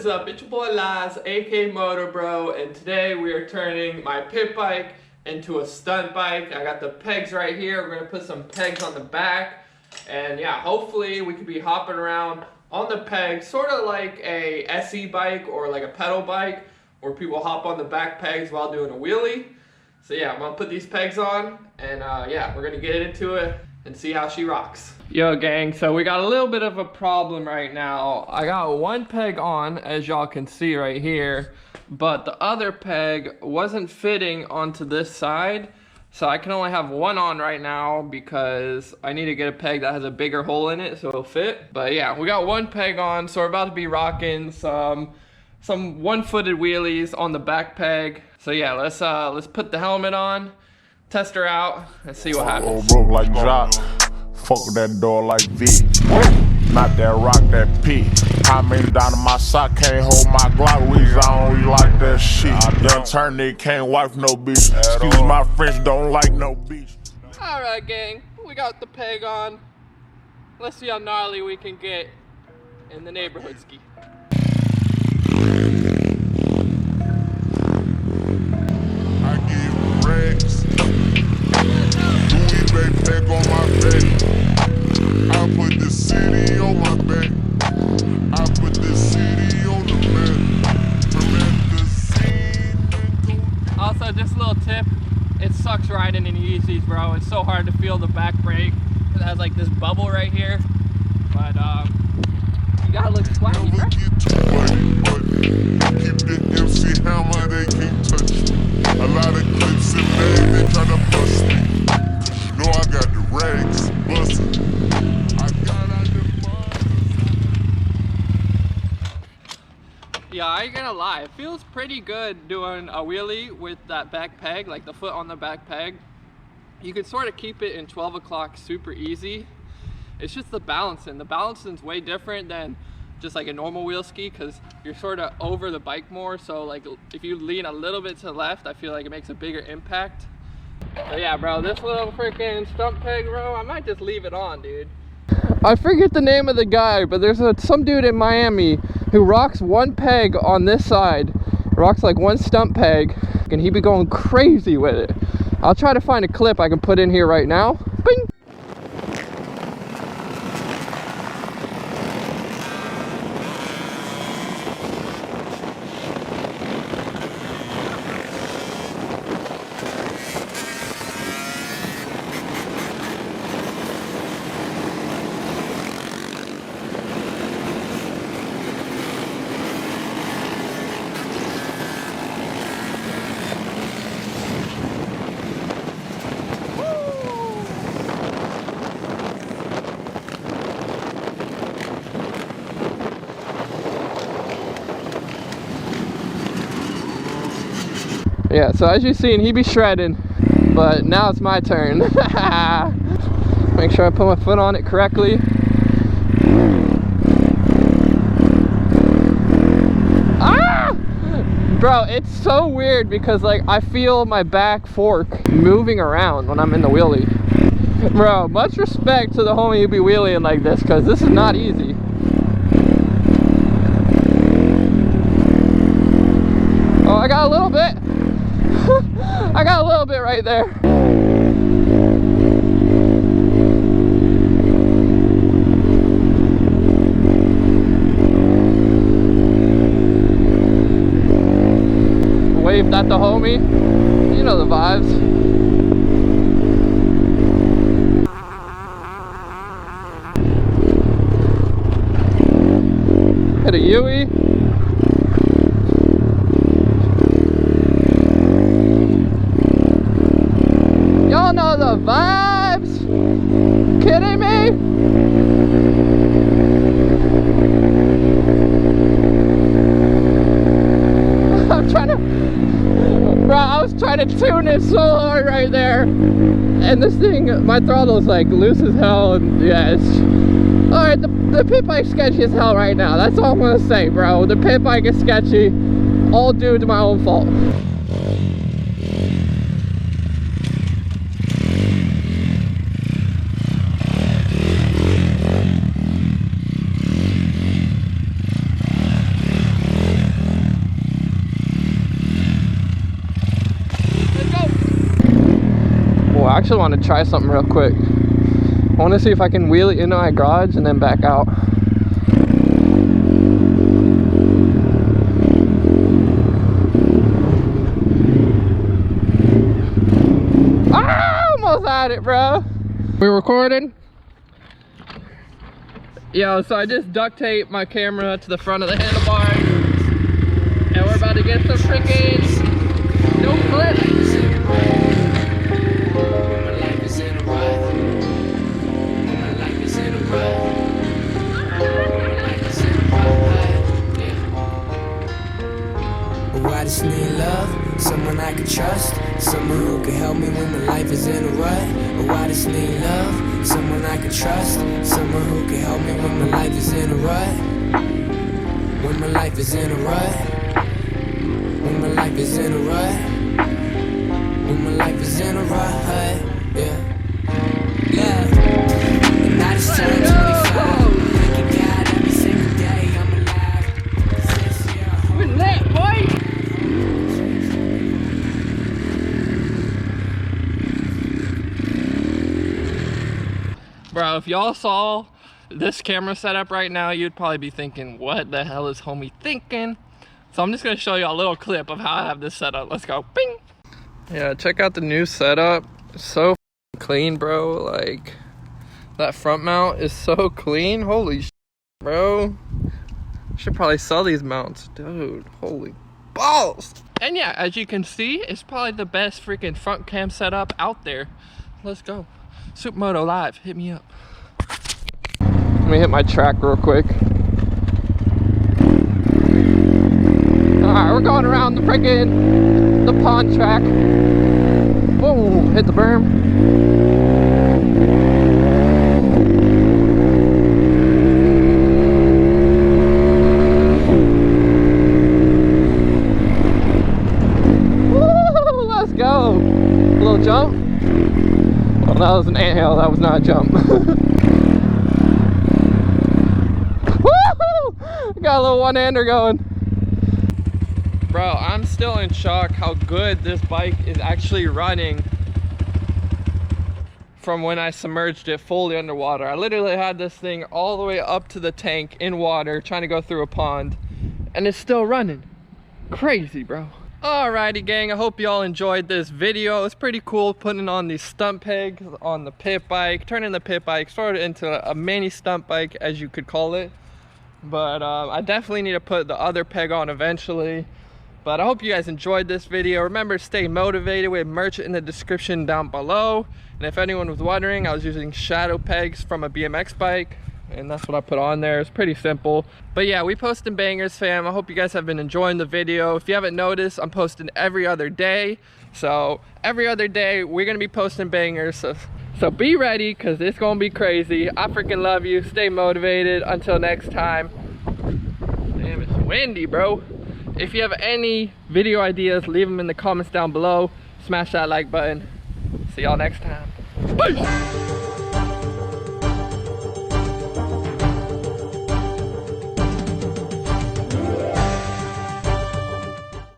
is up? It's your boy Laz, aka MotoBroo, and today we are turning my pit bike into a stunt bike. I got the pegs right here. We're gonna put some pegs on the back, and yeah, hopefully we could be hopping around on the pegs, sort of like a SE bike or like a pedal bike, where people hop on the back pegs while doing a wheelie. So yeah, I'm gonna put these pegs on, and yeah, we're gonna get into it and see how she rocks. Yo gang, so we got a little bit of a problem right now. I got one peg on, as y'all can see right here, but the other peg wasn't fitting onto this side. So I can only have one on right now because I need to get a peg that has a bigger hole in it so it'll fit. But yeah, we got one peg on, so we're about to be rocking some one-footed wheelies on the back peg. So yeah, let's put the helmet on, test her out, and see what happens. Broke like drop. Fuck that door like V. Not that rock, that P. I mean down to my sock, can't hold my Glock. Reason I don't like that shit. Young turn, they can't wipe no bitch. Excuse my French, don't like no bitch. Alright gang, we got the peg on. Let's see how gnarly we can get in the neighborhood ski. I get Rex. Louis Bay peg on my back. I put the city on my back. I put the city on the map. Also, just a little tip, it sucks riding in Yeezys, bro. It's so hard to feel the back brake. It has like this bubble right here. But you gotta look swaggy, bro. Keep the MC hammer, they can't touch me. A lot of clips in there, they try to bust me. You know I got the rags bustin'. Yeah, I ain't gonna lie, it feels pretty good doing a wheelie with that back peg, like the foot on the back peg. You can sort of keep it in 12 o'clock super easy. It's just the balancing. The balancing's way different than just like a normal wheel ski because you're sort of over the bike more. So like if you lean a little bit to the left, I feel like it makes a bigger impact. So yeah, bro, this little freaking stump peg, bro, I might just leave it on, dude. I forget the name of the guy, but there's some dude in Miami who rocks one peg on this side, rocks like one stump peg, and he be going crazy with it. I'll try to find a clip I can put in here right now. Bing! Yeah, so as you've seen, he be shredding, but now it's my turn. Make sure I put my foot on it correctly. Ah! Bro, it's so weird because like I feel my back fork moving around when I'm in the wheelie. Bro, much respect to the homie who be wheeling like this because this is not easy. Oh, I got a little bit. I got a little bit right there. Waved at the homie. You know the vibes. Hit a Yui. Y'all know the vibes. Kidding me? I'm trying to, bro, I was trying to tune it so hard right there. And this thing, my throttle is like loose as hell. And yeah, it's, all right, the pit bike's sketchy as hell right now. That's all I'm gonna say, bro. The pit bike is sketchy, all due to my own fault. I actually want to try something real quick. I want to see if I can wheel it into my garage and then back out. Ah, almost had it, bro. We recording? Yo, so I just duct taped my camera to the front of the handlebars, and we're about to get some freaking no clip. I just need love, someone I can trust, someone who can help me when my life is in a rut. Oh, I just need love, someone I can trust, someone who can help me when my life is in a rut. When my life is in a rut. When my life is in a rut. When my life is in a rut. Yeah. Yeah. And I just turned 25. Thanking God every single day I'm alive. We're lit, boy. Bro, if y'all saw this camera setup right now, you'd probably be thinking, what the hell is homie thinking? So I'm just gonna show you a little clip of how I have this set up. Let's go. Bing! Yeah, check out the new setup. It's so clean, bro. Like, that front mount is so clean. Holy shit, bro. Should probably sell these mounts. Dude, holy balls. And yeah, as you can see, it's probably the best freaking front cam setup out there. Let's go. Supermoto Live, hit me up. Let me hit my track real quick. Alright, we're going around the pond track. Boom, hit the berm. Woo, let's go. A little jump. Well, that was an anthill, that was not a jump. Woo! Got a little one-hander going. Bro, I'm still in shock how good this bike is actually running from when I submerged it fully underwater. I literally had this thing all the way up to the tank in water trying to go through a pond, and it's still running. Crazy, bro. Alrighty gang, I hope y'all enjoyed this video. It's pretty cool putting on these stunt pegs on the pit bike, turning the pit bike sort of into a mini stunt bike, as you could call it. But I definitely need to put the other peg on eventually. But I hope you guys enjoyed this video. Remember, stay motivated. We have merch in the description down below. And if anyone was wondering, I was using shadow pegs from a BMX bike, and that's what I put on there. It's pretty simple. But yeah, we posting bangers, fam. I hope you guys have been enjoying the video. If you haven't noticed, I'm posting every other day. So every other day we're gonna be posting bangers, so be ready, because it's gonna be crazy. I freaking love you. Stay motivated. Until next time. Damn, it's windy, bro. If you have any video ideas, leave them in the comments down below. Smash that like button. See y'all next time. Peace.